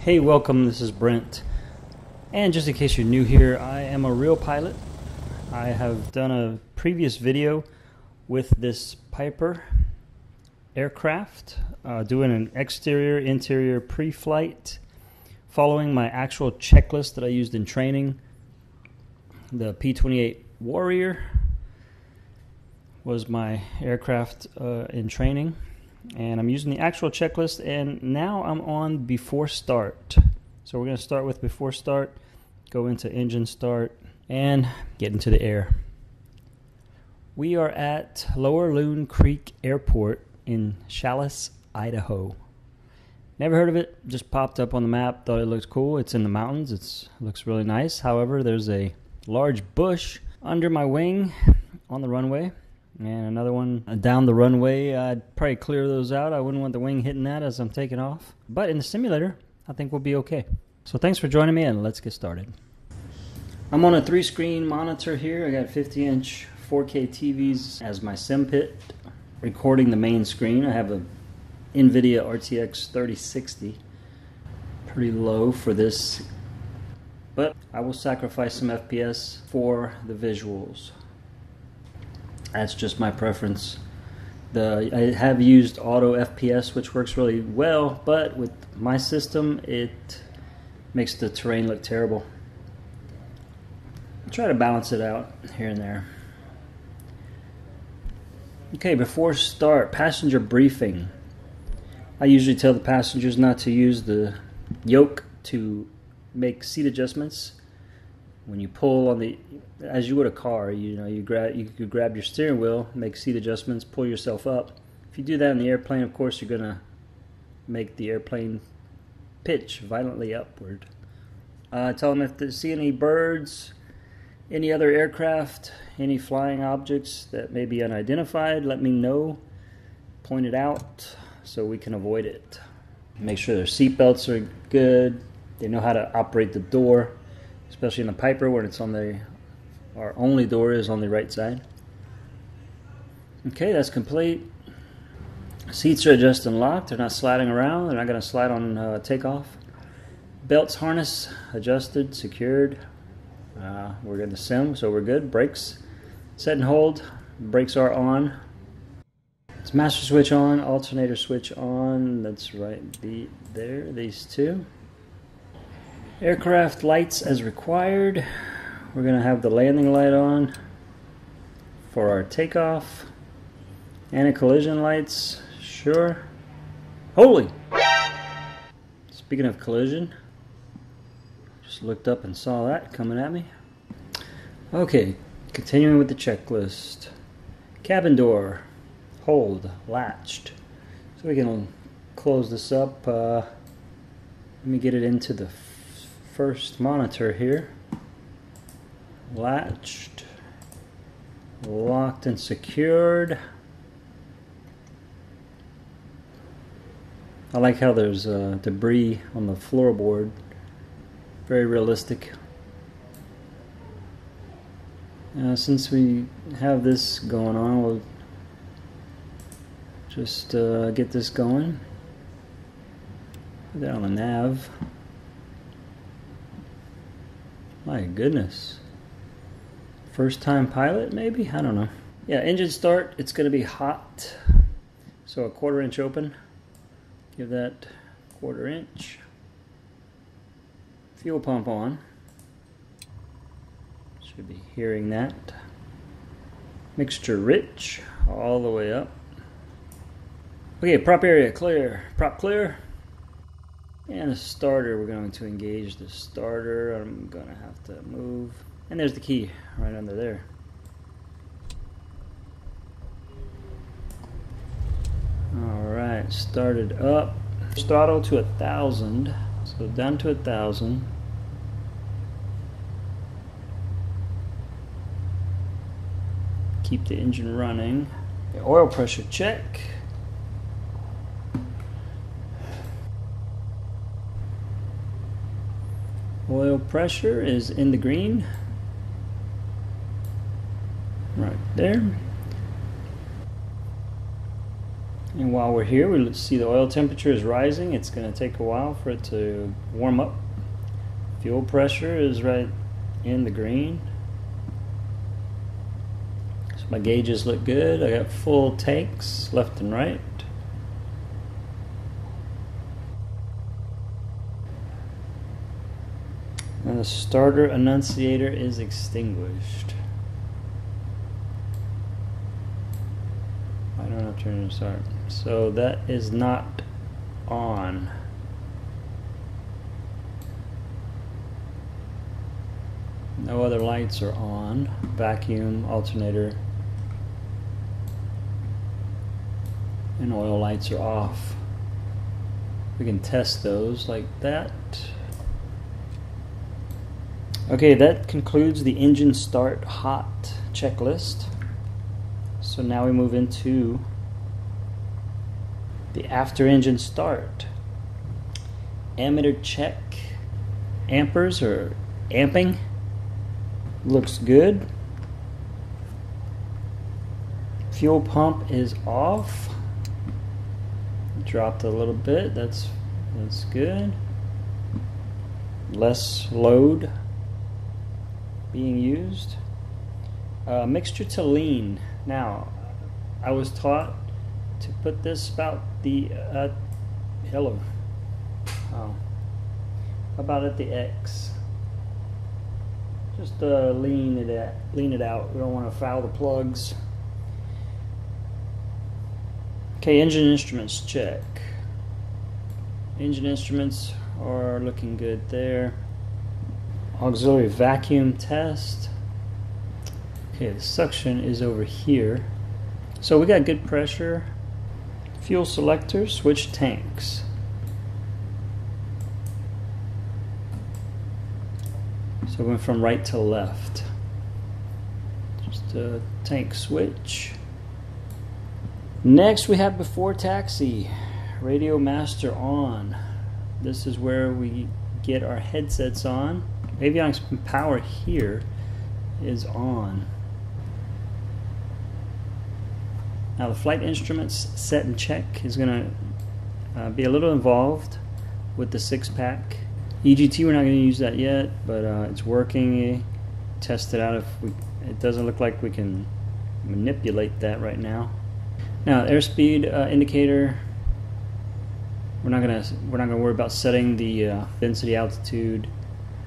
Hey, welcome, this is Brent. And just in case you're new here, I am a real pilot. I have done a previous video with this Piper aircraft, doing an exterior, interior pre-flight, following my actual checklist that I used in training. The P-28 Warrior was my aircraft in training. And I'm using the actual checklist, and now I'm on before start. So we're going to start with before start, go into engine start, and get into the air. We are at Lower Loon Creek Airport in Challis, Idaho. Never heard of it, just popped up on the map, thought it looked cool. It's in the mountains, it looks really nice. However, there's a large bush under my wing on the runway. And another one down the runway. I'd probably clear those out. I wouldn't want the wing hitting that as I'm taking off. But in the simulator, I think we'll be okay. So thanks for joining me, and let's get started. I'm on a 3-screen monitor here. I got 50-inch 4K TVs as my sim pit, recording the main screen. I have a NVIDIA RTX 3060. Pretty low for this, but I will sacrifice some FPS for the visuals. That's just my preference. I have used auto FPS, which works really well, but with my system, it makes the terrain look terrible. I'll try to balance it out here and there. Okay, before start, passenger briefing. I usually tell the passengers not to use the yoke to make seat adjustments. When you pull on the, as you would a car, you could grab your steering wheel, make seat adjustments, pull yourself up. If you do that in the airplane, of course, you're gonna make the airplane pitch violently upward. Tell them if they see any birds, any other aircraft, any flying objects that may be unidentified, let me know, point it out so we can avoid it. Make sure their seat belts are good, they know how to operate the door. Especially in the Piper, when it's on our only door is on the right side. Okay, that's complete. Seats are adjusted and locked. They're not sliding around. They're not going to slide on takeoff. Belts, harness adjusted, secured. We're going to sim, so we're good. Brakes set and hold. Brakes are on. It's master switch on, alternator switch on. That's right there, these two. Aircraft lights as required. We're going to have the landing light on for our takeoff. Anti-collision lights, sure. Holy! Speaking of collision, just looked up and saw that coming at me. Okay, continuing with the checklist. Cabin door, hold, latched. So we can close this up. Let me get it into the first monitor here. Latched, locked and secured. I like how there's debris on the floorboard. Very realistic. Since we have this going on, we'll just get this going. Put that on the nav. My goodness. First time pilot, maybe? I don't know. Yeah, engine start, it's going to be hot. So a 1/4 inch open. Give that 1/4 inch. Fuel pump on. Should be hearing that. Mixture rich, all the way up. Okay, prop area clear. Prop clear. And a starter, we're going to engage the starter. I'm going to have to move. And there's the key right under there. Alright, started up. Throttle to 1,000. So down to 1,000. Keep the engine running. The oil pressure check. Oil pressure is in the green. Right there. And while we're here, we see the oil temperature is rising. It's going to take a while for it to warm up. Fuel pressure is right in the green. So my gauges look good. I got full tanks left and right. And the starter annunciator is extinguished. I don't have to turn it to start. So that is not on. No other lights are on. Vacuum, alternator, and oil lights are off. We can test those like that. Okay, that concludes the engine start hot checklist. So now we move into the after engine start. Ammeter check. Ampers or amping. Looks good. Fuel pump is off. Dropped a little bit. That's good. Less load being used. Mixture to lean. Now, I was taught to put this about the about at the X. Just lean it out. We don't want to foul the plugs. Okay, engine instruments check. Engine instruments are looking good there. Auxiliary vacuum test. Okay, the suction is over here. So we got good pressure. Fuel selector, switch tanks. So we went from right to left. Just a tank switch. Next we have before taxi. Radio master on. This is where we get our headsets on. Avionics power here is on. Now the flight instruments set and check is going to be a little involved with the 6-pack. EGT, we're not going to use that yet, but it's working. Test it out. It doesn't look like we can manipulate that right now. Now airspeed indicator. We're not gonna worry about setting the density, altitude.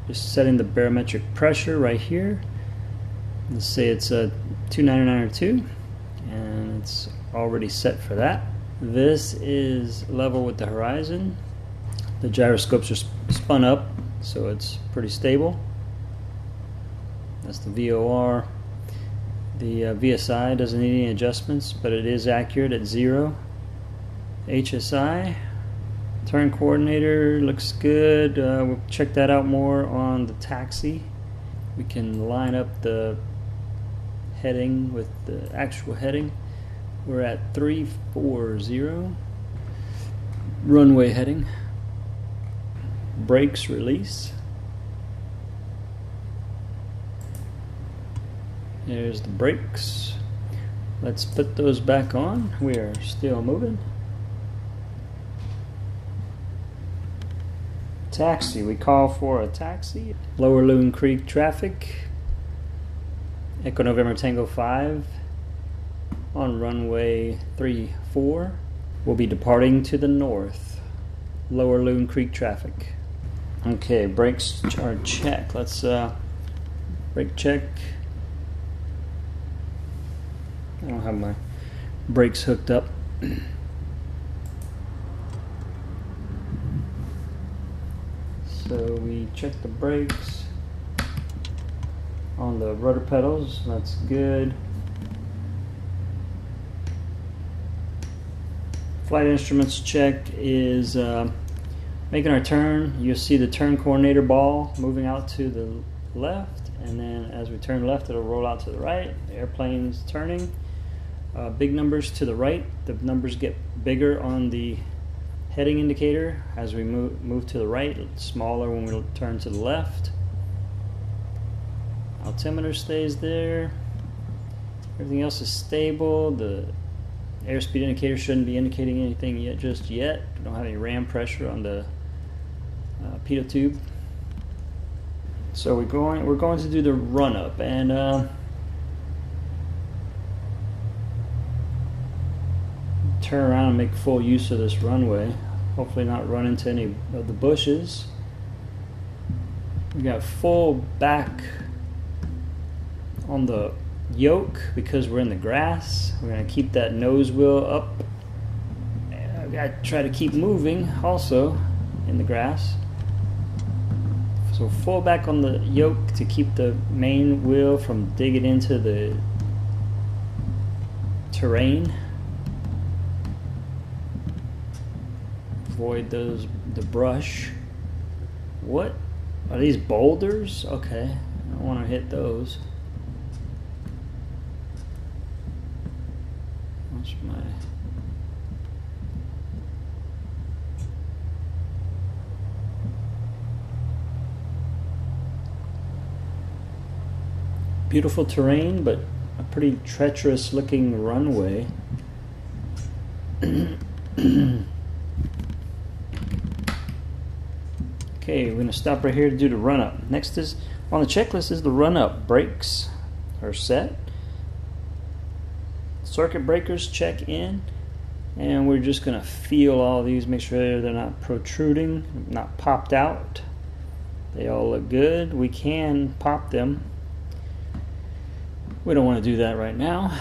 Just setting the barometric pressure right here. Let's say it's a 299 and it's already set for that. This is level with the horizon. The gyroscopes are spun up, so it's pretty stable. That's the VOR. The VSI doesn't need any adjustments, but it is accurate at 0. HSI. Turn coordinator looks good. We'll check that out more on the taxi. We can line up the heading with the actual heading. We're at 340. Runway heading. Brakes release. There's the brakes. Let's put those back on. We are still moving. Taxi, we call for a taxi. Lower Loon Creek traffic. Echo November Tango 5 on runway 34. We'll be departing to the north. Lower Loon Creek traffic. Okay, brakes are checked. Let's brake check. I don't have my brakes hooked up. So we check the brakes on the rudder pedals. That's good. Flight instruments check is making our turn. You'll see the turn coordinator ball moving out to the left, and then as we turn left, it'll roll out to the right. The airplane's turning. Big numbers to the right. The numbers get bigger on the heading indicator as we move to the right, smaller when we turn to the left. Altimeter stays there. Everything else is stable. The airspeed indicator shouldn't be indicating anything yet, just yet. We don't have any ram pressure on the pitot tube. So we're going to do the run up, and turn around and make full use of this runway. Hopefully not run into any of the bushes. We got full back on the yoke because we're in the grass. We're going to keep that nose wheel up. I got to try to keep moving also in the grass. So full back on the yoke to keep the main wheel from digging into the terrain. Avoid the brush. What are these boulders? Okay, I don't want to hit those. What's my beautiful terrain, but a pretty treacherous looking runway. Okay, we're going to stop right here to do the run-up. Next is, on the checklist is the run-up. Brakes are set. Circuit breakers check in. And we're just going to feel all these, make sure they're not protruding, not popped out. They all look good. We can pop them. We don't want to do that right now.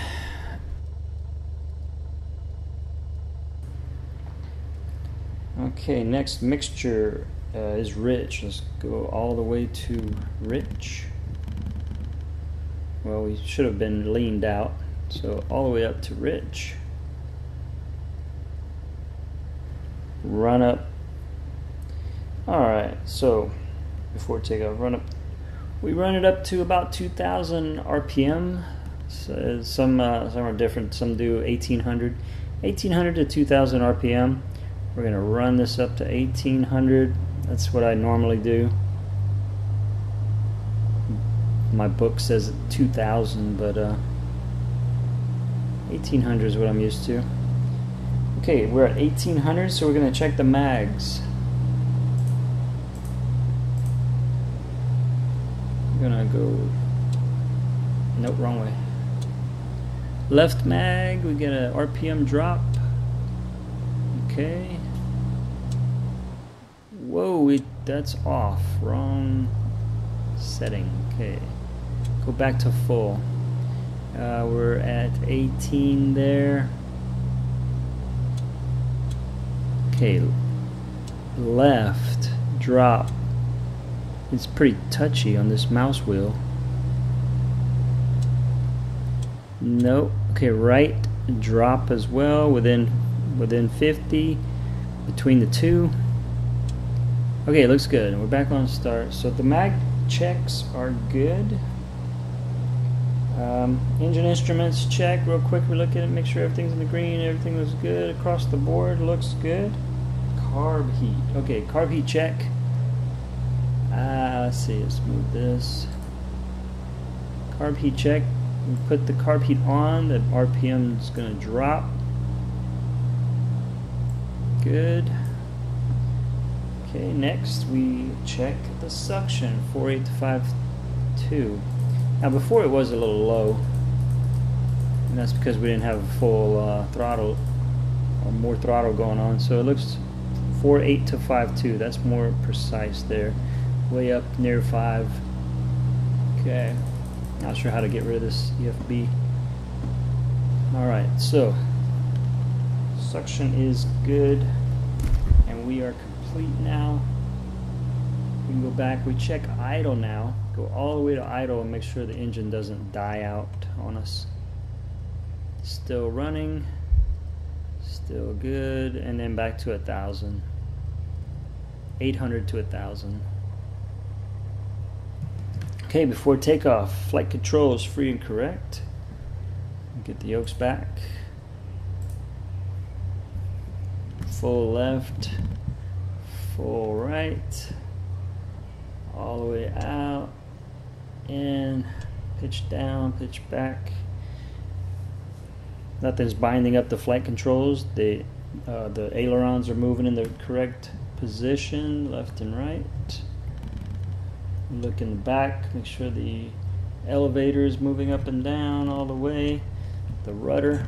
Okay, next mixture is rich. Let's go all the way to rich. Well, we should have been leaned out, so all the way up to rich. Run up. Alright, so before takeoff, run up. We run it up to about 2,000 RPM. So some are different. Some do 1,800 to 2,000 RPM. We're going to run this up to 1,800. That's what I normally do. My book says 2,000, but 1,800 is what I'm used to. Okay, we're at 1,800, so we're going to check the mags. I'm going to go... Nope, wrong way. Left mag, we get a RPM drop. Okay. Whoa, that's off. Wrong setting. Okay. Go back to full. We're at 18 there. Okay. Left drop. It's pretty touchy on this mouse wheel. Nope. Okay, right drop as well within 50 between the two. Okay, it looks good. We're back on start. So the mag checks are good. Engine instruments check real quick. We look at it, make sure everything's in the green. Everything looks good across the board. Looks good. Carb heat. Okay, carb heat check. Let's see. Let's move this. Carb heat check. We put the carb heat on. The RPM is going to drop. Good. Okay, next we check the suction, 4.8 to 5.2. Now before it was a little low, and that's because we didn't have a full throttle or more throttle going on. So it looks 4.8 to 5.2. That's more precise there. Way up near 5. Okay, not sure how to get rid of this EFB. Alright, so suction is good, and we are complete now. We can go back. We check idle now. Go all the way to idle and make sure the engine doesn't die out on us. Still running. Still good. And then back to 1,000. 800 to 1,000. Okay, before takeoff, flight control is free and correct. Get the yokes back. Full left. Full right, all the way out, and pitch down, pitch back. nothing's binding up the flight controls. The ailerons are moving in the correct position, left and right. Look in the back, make sure the elevator is moving up and down all the way. The rudder,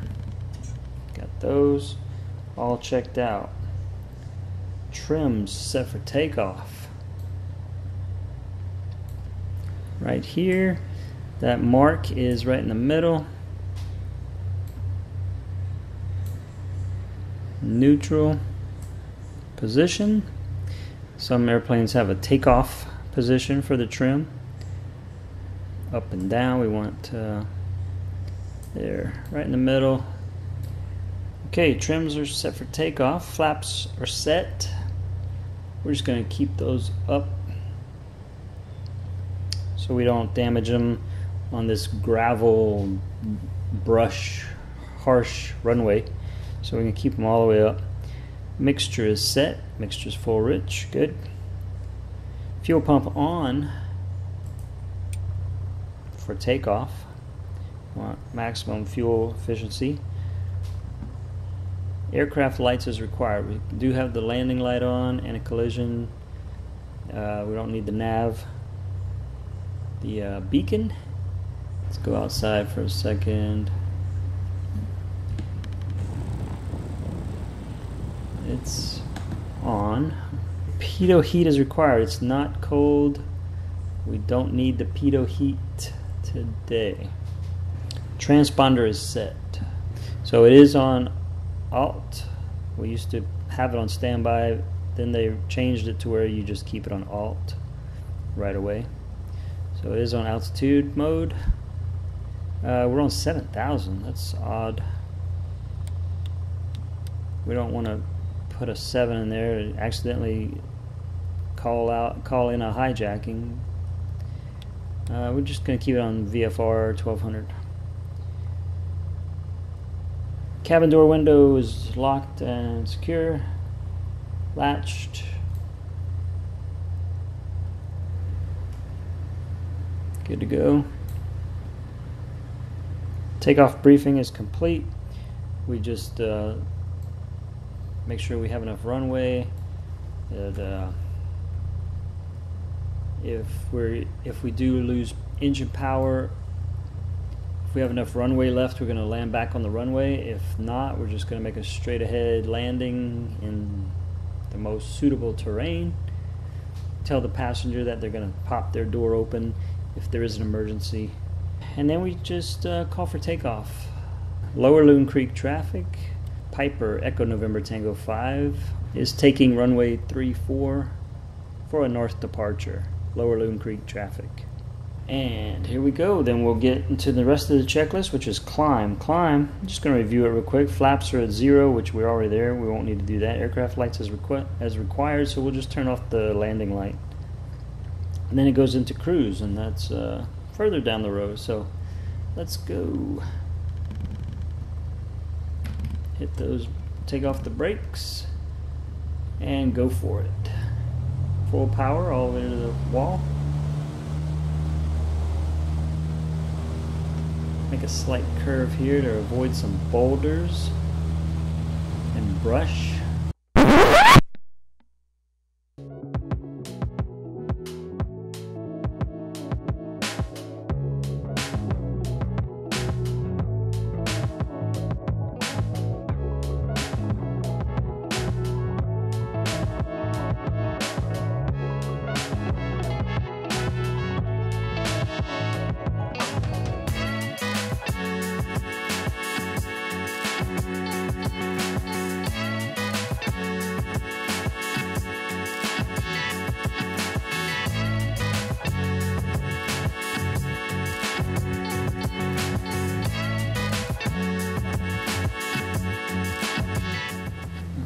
got those all checked out. Trims set for takeoff. Right here, that mark is right in the middle. Neutral position. Some airplanes have a takeoff position for the trim. Up and down, we want there, right in the middle. Okay, trims are set for takeoff. Flaps are set. We're just going to keep those up so we don't damage them on this gravel, brush, harsh runway. So we're going to keep them all the way up. Mixture is set. Mixture is full rich. Good. Fuel pump on for takeoff. Want maximum fuel efficiency. Aircraft lights is required. We do have the landing light on and a collision. We don't need the nav. The beacon. Let's go outside for a second. It's on. Pitot heat is required. It's not cold. We don't need the pitot heat today. Transponder is set. So it is on alt. We used to have it on standby, then they changed it to where you just keep it on alt right away. So it is on altitude mode. We're on 7,000. That's odd. We don't want to put a 7 in there and accidentally call in a hijacking. We're just going to keep it on VFR 1200. Cabin door window is locked and secure. Latched. Good to go. Takeoff briefing is complete. We just make sure we have enough runway. That if we do lose engine power, if we have enough runway left, we're going to land back on the runway. If not, we're just going to make a straight ahead landing in the most suitable terrain. Tell the passenger that they're going to pop their door open if there is an emergency. And then we just call for takeoff. Lower Loon Creek traffic. Piper Echo November Tango 5 is taking runway 34 for a north departure. Lower Loon Creek traffic. And here we go. Then we'll get into the rest of the checklist, which is climb. Climb, I'm just going to review it real quick. Flaps are at 0, which we're already there. We won't need to do that. Aircraft lights as required, so we'll just turn off the landing light. And then it goes into cruise, and that's further down the road. So let's go. Hit those, take off the brakes, and go for it. Full power all the way to the wall. Make a slight curve here to avoid some boulders and brush.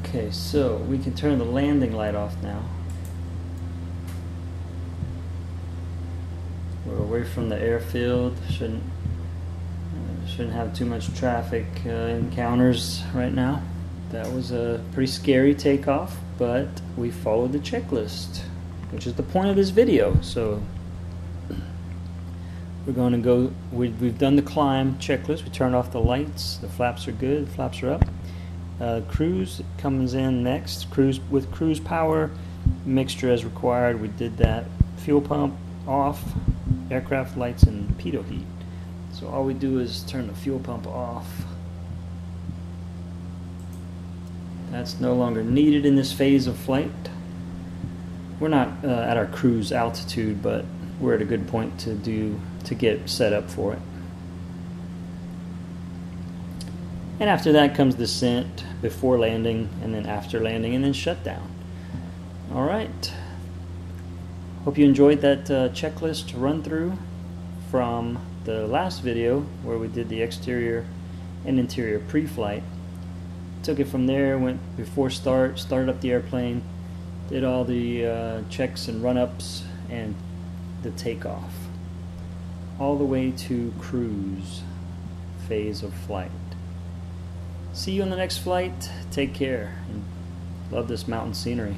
Okay, so we can turn the landing light off now. We're away from the airfield. Shouldn't have too much traffic encounters right now. That was a pretty scary takeoff, but we followed the checklist, which is the point of this video. So We're going to go, we've done the climb checklist. We turned off the lights, the flaps are good, the flaps are up. Cruise comes in next. Cruise with cruise power, mixture as required. We did that. Fuel pump off, aircraft lights and pitot heat. So all we do is turn the fuel pump off. That's no longer needed in this phase of flight. We're not at our cruise altitude, but we're at a good point to get set up for it. And after that comes descent, before landing, and then after landing, and then shutdown. All right. Hope you enjoyed that checklist run through from the last video where we did the exterior and interior pre-flight. Took it from there, went before started up the airplane, did all the checks and run-ups and the takeoff, all the way to cruise phase of flight. See you on the next flight. Take care and love this mountain scenery.